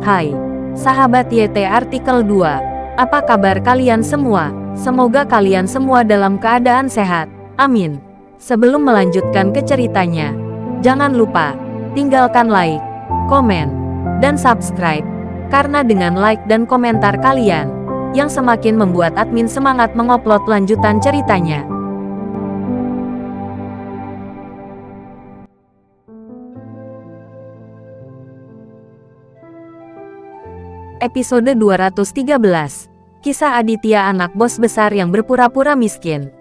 Hai, sahabat YT Artikel 2. Apa kabar kalian semua? Semoga kalian semua dalam keadaan sehat. Amin. Sebelum melanjutkan ke ceritanya, jangan lupa tinggalkan like, komen, dan subscribe. Karena dengan like dan komentar kalian, yang semakin membuat admin semangat mengupload lanjutan ceritanya. Episode 213. Kisah Aditya, anak bos besar yang berpura-pura miskin.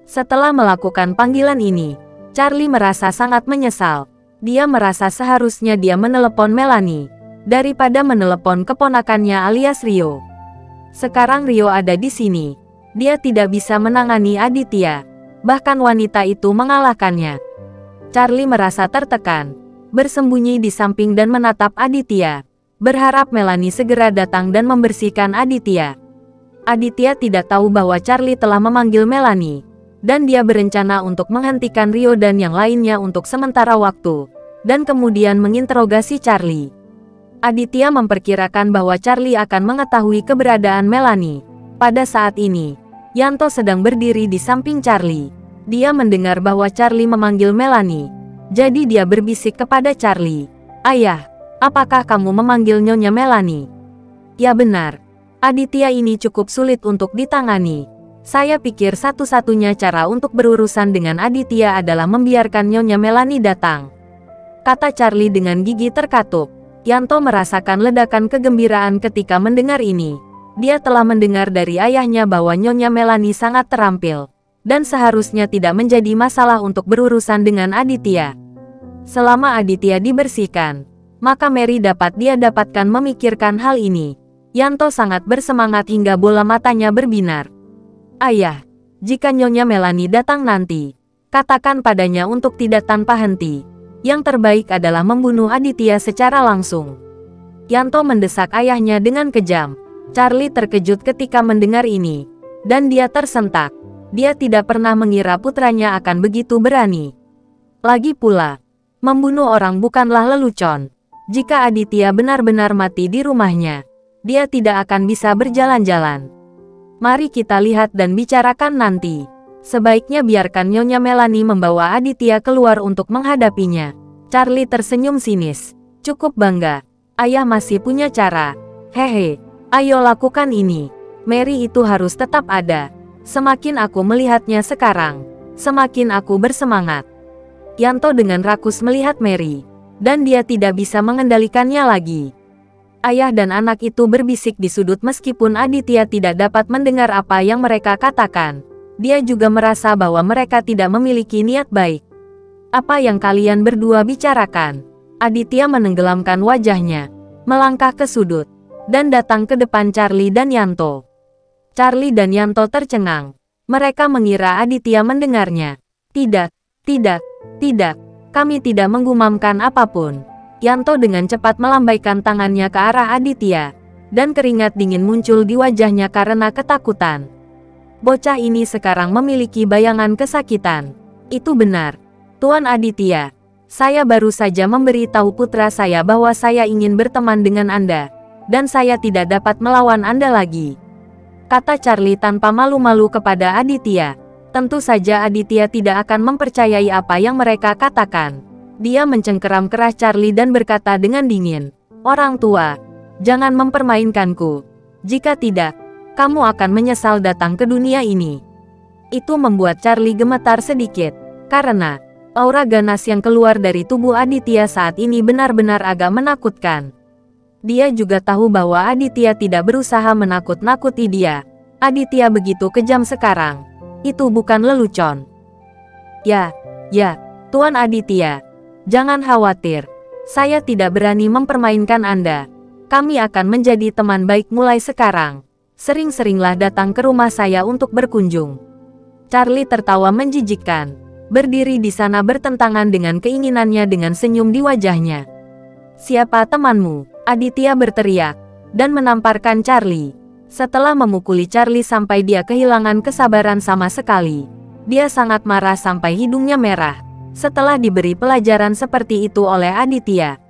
Setelah melakukan panggilan ini, Charlie merasa sangat menyesal. Dia merasa seharusnya dia menelepon Melanie daripada menelepon keponakannya alias Rio. Sekarang Rio ada di sini. Dia tidak bisa menangani Aditya. Bahkan wanita itu mengalahkannya. Charlie merasa tertekan, bersembunyi di samping dan menatap Aditya, berharap Melanie segera datang dan membersihkan Aditya. Aditya tidak tahu bahwa Charlie telah memanggil Melanie, dan dia berencana untuk menghentikan Rio dan yang lainnya untuk sementara waktu, dan kemudian menginterogasi Charlie. Aditya memperkirakan bahwa Charlie akan mengetahui keberadaan Melanie. Pada saat ini, Yanto sedang berdiri di samping Charlie. Dia mendengar bahwa Charlie memanggil Melanie, jadi dia berbisik kepada Charlie, "Ayah, apakah kamu memanggil Nyonya Melanie?" "Ya benar. Aditya ini cukup sulit untuk ditangani. Saya pikir satu-satunya cara untuk berurusan dengan Aditya adalah membiarkan Nyonya Melanie datang," kata Charlie dengan gigi terkatup. Yanto merasakan ledakan kegembiraan ketika mendengar ini. Dia telah mendengar dari ayahnya bahwa Nyonya Melanie sangat terampil, dan seharusnya tidak menjadi masalah untuk berurusan dengan Aditya. Selama Aditya dibersihkan, maka Mary dapat dia dapatkan memikirkan hal ini. Yanto sangat bersemangat hingga bola matanya berbinar. "Ayah, jika Nyonya Melanie datang nanti, katakan padanya untuk tidak tanpa henti. Yang terbaik adalah membunuh Aditya secara langsung." Yanto mendesak ayahnya dengan kejam. Charlie terkejut ketika mendengar ini, dan dia tersentak. Dia tidak pernah mengira putranya akan begitu berani. Lagi pula, membunuh orang bukanlah lelucon. Jika Aditya benar-benar mati di rumahnya, dia tidak akan bisa berjalan-jalan. Mari kita lihat dan bicarakan nanti. Sebaiknya biarkan Nyonya Melanie membawa Aditya keluar untuk menghadapinya. Charlie tersenyum sinis. "Cukup bangga. Ayah masih punya cara. Hehe, ayo lakukan ini. Mary itu harus tetap ada. Semakin aku melihatnya sekarang, semakin aku bersemangat." Yanto dengan rakus melihat Mary, dan dia tidak bisa mengendalikannya lagi. Ayah dan anak itu berbisik di sudut meskipun Aditya tidak dapat mendengar apa yang mereka katakan. Dia juga merasa bahwa mereka tidak memiliki niat baik. "Apa yang kalian berdua bicarakan?" Aditya menenggelamkan wajahnya, melangkah ke sudut, dan datang ke depan Charlie dan Yanto. Charlie dan Yanto tercengang. Mereka mengira Aditya mendengarnya. "Tidak, tidak, tidak. Kami tidak menggumamkan apapun." Yanto dengan cepat melambaikan tangannya ke arah Aditya, dan keringat dingin muncul di wajahnya karena ketakutan. Bocah ini sekarang memiliki bayangan kesakitan. "Itu benar, Tuan Aditya. Saya baru saja memberitahu putra saya bahwa saya ingin berteman dengan Anda, dan saya tidak dapat melawan Anda lagi," kata Charlie tanpa malu-malu kepada Aditya. Tentu saja Aditya tidak akan mempercayai apa yang mereka katakan. Dia mencengkeram keras Charlie dan berkata dengan dingin, "Orang tua, jangan mempermainkanku. Jika tidak, kamu akan menyesal datang ke dunia ini." Itu membuat Charlie gemetar sedikit, karena aura ganas yang keluar dari tubuh Aditya saat ini benar-benar agak menakutkan. Dia juga tahu bahwa Aditya tidak berusaha menakut-nakuti dia. Aditya begitu kejam sekarang. Itu bukan lelucon. Ya, Tuan Aditya. Jangan khawatir. Saya tidak berani mempermainkan Anda. Kami akan menjadi teman baik mulai sekarang. Sering-seringlah datang ke rumah saya untuk berkunjung." Charlie tertawa menjijikkan, berdiri di sana bertentangan dengan keinginannya dengan senyum di wajahnya. "Siapa temanmu?" Aditya berteriak, dan menamparkan Charlie. Setelah memukuli Charlie sampai dia kehilangan kesabaran sama sekali, dia sangat marah sampai hidungnya merah. Setelah diberi pelajaran seperti itu oleh Aditya.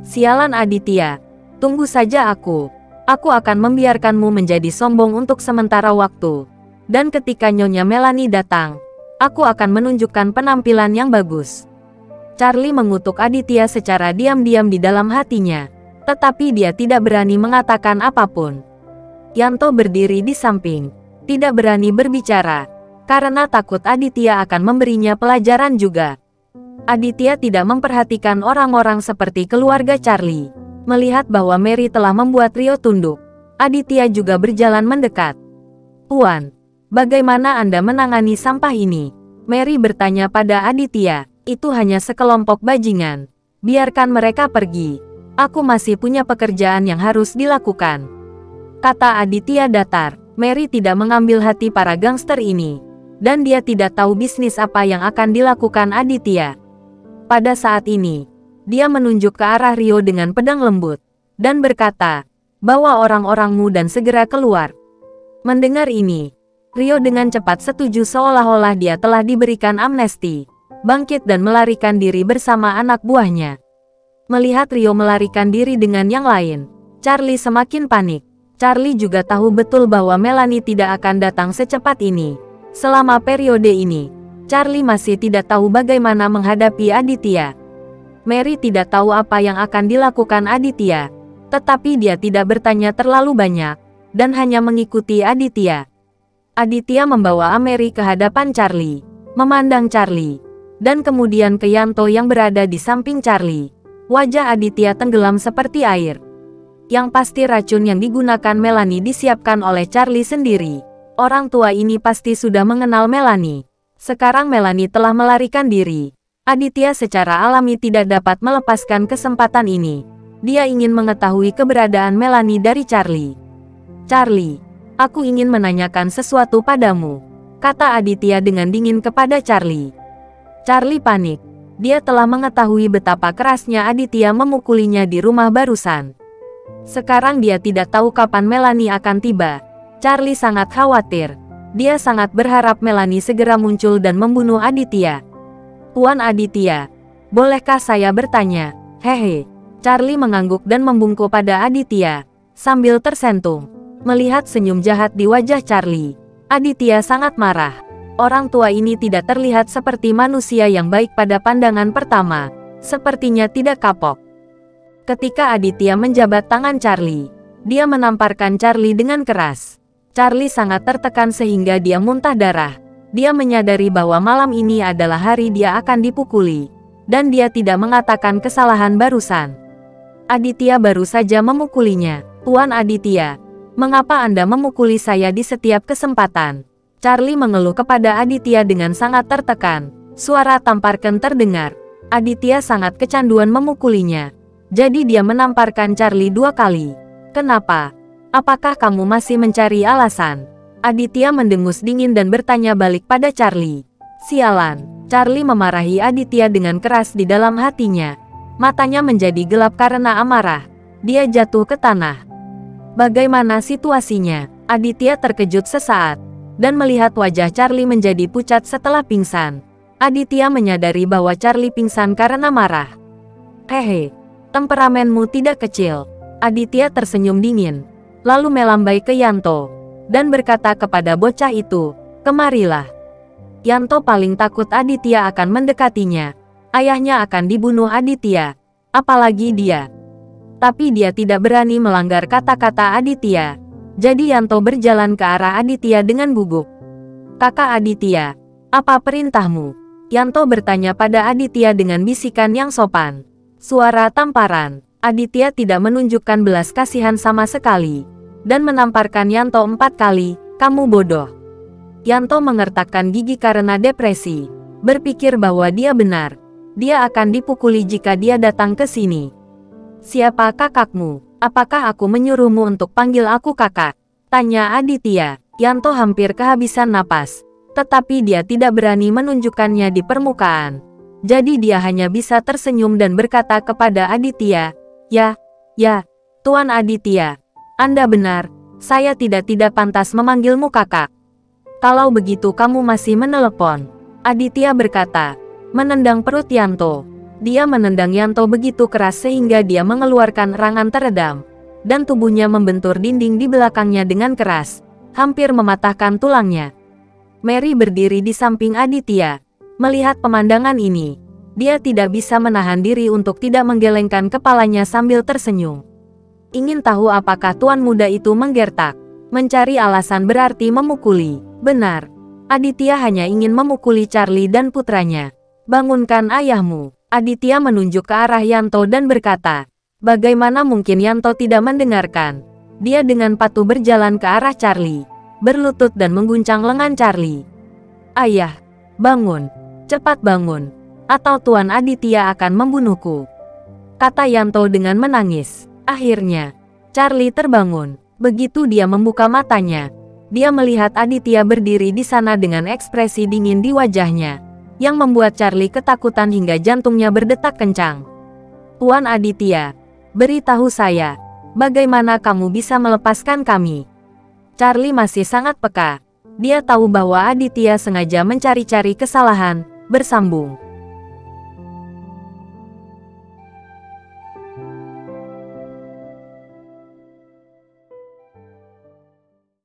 "Sialan Aditya. Tunggu saja aku. Aku akan membiarkanmu menjadi sombong untuk sementara waktu. Dan ketika Nyonya Melanie datang, aku akan menunjukkan penampilan yang bagus. Charlie mengutuk Aditya secara diam-diam di dalam hatinya. Tetapi dia tidak berani mengatakan apapun. Yanto berdiri di samping. Tidak berani berbicara. Karena takut Aditya akan memberinya pelajaran juga. Aditya tidak memperhatikan orang-orang seperti keluarga Charlie. Melihat bahwa Mary telah membuat Rio tunduk, Aditya juga berjalan mendekat. Tuan, bagaimana Anda menangani sampah ini? Mary bertanya pada Aditya. Itu hanya sekelompok bajingan. Biarkan mereka pergi. Aku masih punya pekerjaan yang harus dilakukan. Kata Aditya datar. Mary tidak mengambil hati para gangster ini. Dan dia tidak tahu bisnis apa yang akan dilakukan Aditya. Pada saat ini, dia menunjuk ke arah Rio dengan pedang lembut. Dan berkata, bawa orang-orangmu dan segera keluar. Mendengar ini, Rio dengan cepat setuju seolah-olah dia telah diberikan amnesti. Bangkit dan melarikan diri bersama anak buahnya. Melihat Rio melarikan diri dengan yang lain, Charlie semakin panik. Charlie juga tahu betul bahwa Melanie tidak akan datang secepat ini. Selama periode ini, Charlie masih tidak tahu bagaimana menghadapi Aditya. Mary tidak tahu apa yang akan dilakukan Aditya, tetapi dia tidak bertanya terlalu banyak, dan hanya mengikuti Aditya. Aditya membawa Mary ke hadapan Charlie, memandang Charlie, dan kemudian ke Yanto yang berada di samping Charlie. Wajah Aditya tenggelam seperti air. Yang pasti racun yang digunakan Melanie disiapkan oleh Charlie sendiri. Orang tua ini pasti sudah mengenal Melanie. Sekarang Melanie telah melarikan diri. Aditya secara alami tidak dapat melepaskan kesempatan ini. Dia ingin mengetahui keberadaan Melanie dari Charlie. Charlie, aku ingin menanyakan sesuatu padamu, kata Aditya dengan dingin kepada Charlie. Charlie panik. Dia telah mengetahui betapa kerasnya Aditya memukulinya di rumah barusan. Sekarang dia tidak tahu kapan Melanie akan tiba. Charlie sangat khawatir. Dia sangat berharap Melanie segera muncul dan membunuh Aditya. Tuan Aditya, bolehkah saya bertanya? Hehe. Charlie mengangguk dan membungkuk pada Aditya, sambil tersentuh. Melihat senyum jahat di wajah Charlie, Aditya sangat marah. Orang tua ini tidak terlihat seperti manusia yang baik pada pandangan pertama. Sepertinya tidak kapok. Ketika Aditya menjabat tangan Charlie, dia menamparkan Charlie dengan keras. Charlie sangat tertekan sehingga dia muntah darah. Dia menyadari bahwa malam ini adalah hari dia akan dipukuli. Dan dia tidak mengatakan kesalahan barusan. Aditya baru saja memukulinya. Tuan Aditya, mengapa Anda memukuli saya di setiap kesempatan? Charlie mengeluh kepada Aditya dengan sangat tertekan. Suara tamparkan terdengar. Aditya sangat kecanduan memukulinya. Jadi dia menamparkan Charlie 2 kali. Kenapa? Apakah kamu masih mencari alasan? Aditya mendengus dingin dan bertanya balik pada Charlie. Sialan. Charlie memarahi Aditya dengan keras di dalam hatinya. Matanya menjadi gelap karena amarah. Dia jatuh ke tanah. Bagaimana situasinya? Aditya terkejut sesaat. Dan melihat wajah Charlie menjadi pucat setelah pingsan. Aditya menyadari bahwa Charlie pingsan karena marah. Hehe. Temperamenmu tidak kecil. Aditya tersenyum dingin. Lalu melambai ke Yanto. Dan berkata kepada bocah itu, kemarilah. Yanto paling takut Aditya akan mendekatinya. Ayahnya akan dibunuh Aditya. Apalagi dia. Tapi dia tidak berani melanggar kata-kata Aditya. Jadi Yanto berjalan ke arah Aditya dengan gugup. Kakak Aditya, apa perintahmu? Yanto bertanya pada Aditya dengan bisikan yang sopan. Suara tamparan. Aditya tidak menunjukkan belas kasihan sama sekali. Dan menamparkan Yanto 4 kali, kamu bodoh. Yanto mengertakkan gigi karena depresi. Berpikir bahwa dia benar. Dia akan dipukuli jika dia datang ke sini. Siapa kakakmu? Apakah aku menyuruhmu untuk panggil aku kakak? Tanya Aditya. Yanto hampir kehabisan napas. Tetapi dia tidak berani menunjukkannya di permukaan. Jadi dia hanya bisa tersenyum dan berkata kepada Aditya, Ya, Tuan Aditya, Anda benar, saya tidak pantas memanggilmu kakak. Kalau begitu kamu masih menelepon. Aditya berkata, menendang perut Yanto. Dia menendang Yanto begitu keras sehingga dia mengeluarkan rangan teredam. dan tubuhnya membentur dinding di belakangnya dengan keras, hampir mematahkan tulangnya. Mary berdiri di samping Aditya. Melihat pemandangan ini, dia tidak bisa menahan diri untuk tidak menggelengkan kepalanya sambil tersenyum. Ingin tahu apakah tuan muda itu menggertak. Mencari alasan berarti memukuli. Benar. Aditya hanya ingin memukuli Charlie dan putranya. Bangunkan ayahmu. Aditya menunjuk ke arah Yanto dan berkata, bagaimana mungkin Yanto tidak mendengarkan? Dia dengan patuh berjalan ke arah Charlie, berlutut dan mengguncang lengan Charlie. Ayah, bangun. Cepat bangun. Atau Tuan Aditya akan membunuhku. Kata Yanto dengan menangis. Akhirnya, Charlie terbangun. Begitu dia membuka matanya, dia melihat Aditya berdiri di sana dengan ekspresi dingin di wajahnya, yang membuat Charlie ketakutan hingga jantungnya berdetak kencang. Tuan Aditya, beritahu saya, bagaimana kamu bisa melepaskan kami? Charlie masih sangat peka. Dia tahu bahwa Aditya sengaja mencari-cari kesalahan, bersambung.